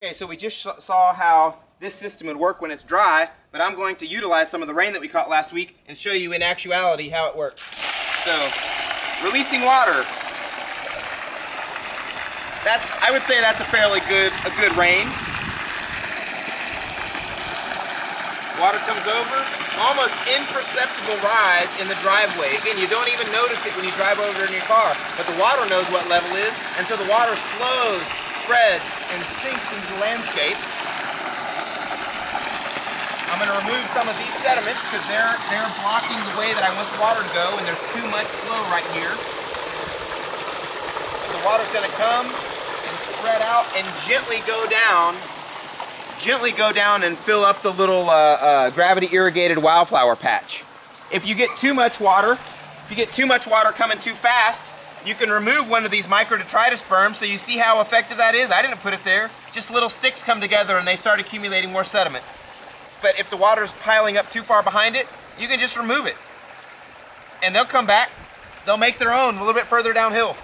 Okay, so we just saw how this system would work when it's dry, but I'm going to utilize some of the rain that we caught last week and show you in actuality how it works. So, releasing water. I would say that's a fairly good rain. Water comes over, almost imperceptible rise in the driveway. Again, you don't even notice it when you drive over in your car, but the water knows what level is, and so the water slows, spreads, and sinks into the landscape. I'm going to remove some of these sediments because they're blocking the way that I want the water to go, and there's too much flow right here. But the water's going to come and spread out and gently go down and fill up the little gravity irrigated wildflower patch. If you get too much water coming too fast, you can remove one of these microdetritus berms. So you see how effective that is? I didn't put it there. Just little sticks come together and they start accumulating more sediments. But if the water's piling up too far behind it, you can just remove it. And they'll come back. They'll make their own a little bit further downhill.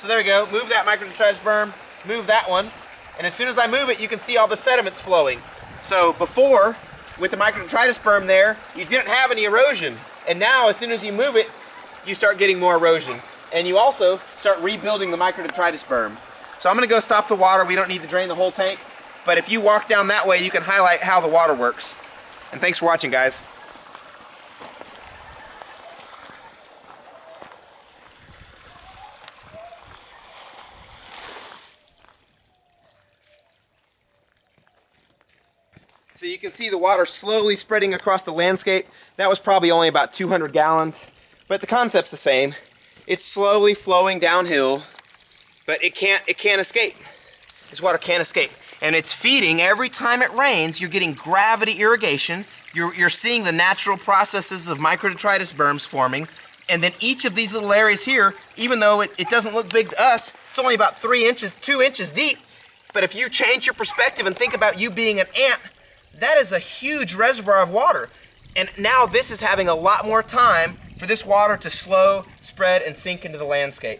So there we go. Move that microdetritus berm. Move that one. And as soon as I move it, you can see all the sediments flowing. So before, with the microdetritus berm there, you didn't have any erosion. And now, as soon as you move it, you start getting more erosion. And you also start rebuilding the microdetritus berm. So I'm going to go stop the water. We don't need to drain the whole tank. But if you walk down that way, you can highlight how the water works. And thanks for watching, guys. So you can see the water slowly spreading across the landscape. That was probably only about 200 gallons, but the concept's the same. It's slowly flowing downhill, but it can't escape. This water can't escape. And it's feeding every time it rains. You're getting gravity irrigation. You're seeing the natural processes of microdetritus berms forming. And then each of these little areas here, even though it doesn't look big to us, it's only about 2 inches deep. But if you change your perspective and think about you being an ant, that is a huge reservoir of water. And now this is having a lot more time for this water to slow, spread, and sink into the landscape.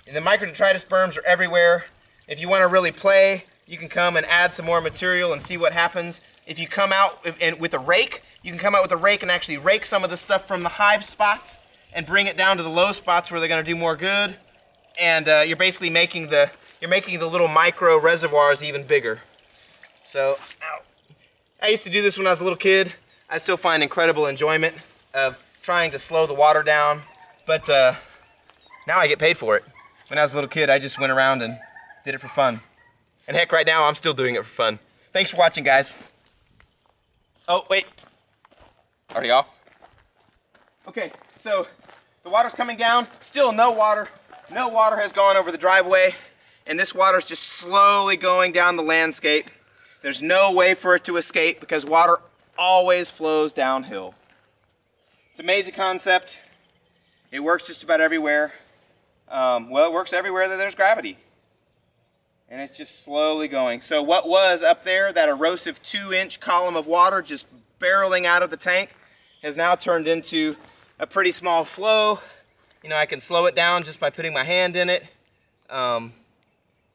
And the microdetritus berms are everywhere. If you want to really play, you can come and add some more material and see what happens. If you come out with a rake, you can come out with a rake and actually rake some of the stuff from the high spots and bring it down to the low spots where they're going to do more good. And you're basically making the little micro reservoirs even bigger. So, I used to do this when I was a little kid. I still find incredible enjoyment of trying to slow the water down, but now I get paid for it. When I was a little kid, I just went around and did it for fun. And heck, right now I'm still doing it for fun. Thanks for watching, guys. Oh, wait. Already off? Okay, so the water's coming down. Still no water. No water has gone over the driveway, and this water's just slowly going down the landscape. There's no way for it to escape because water always flows downhill. It's an amazing concept. It works just about everywhere. Well, it works everywhere that there's gravity. And it's just slowly going. So what was up there, that erosive 2-inch column of water just barreling out of the tank, has now turned into a pretty small flow. You know, I can slow it down just by putting my hand in it,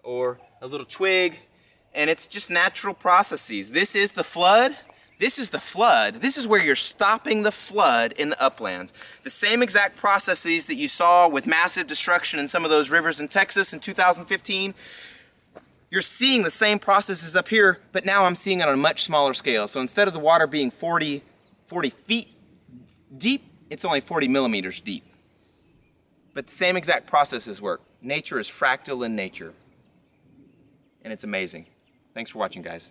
or a little twig. And it's just natural processes. This is the flood. This is the flood. This is where you're stopping the flood in the uplands. The same exact processes that you saw with massive destruction in some of those rivers in Texas in 2015. You're seeing the same processes up here, but now I'm seeing it on a much smaller scale. So instead of the water being 40 feet deep, it's only 40 millimeters deep. But the same exact processes work. Nature is fractal in nature. And it's amazing. Thanks for watching, guys.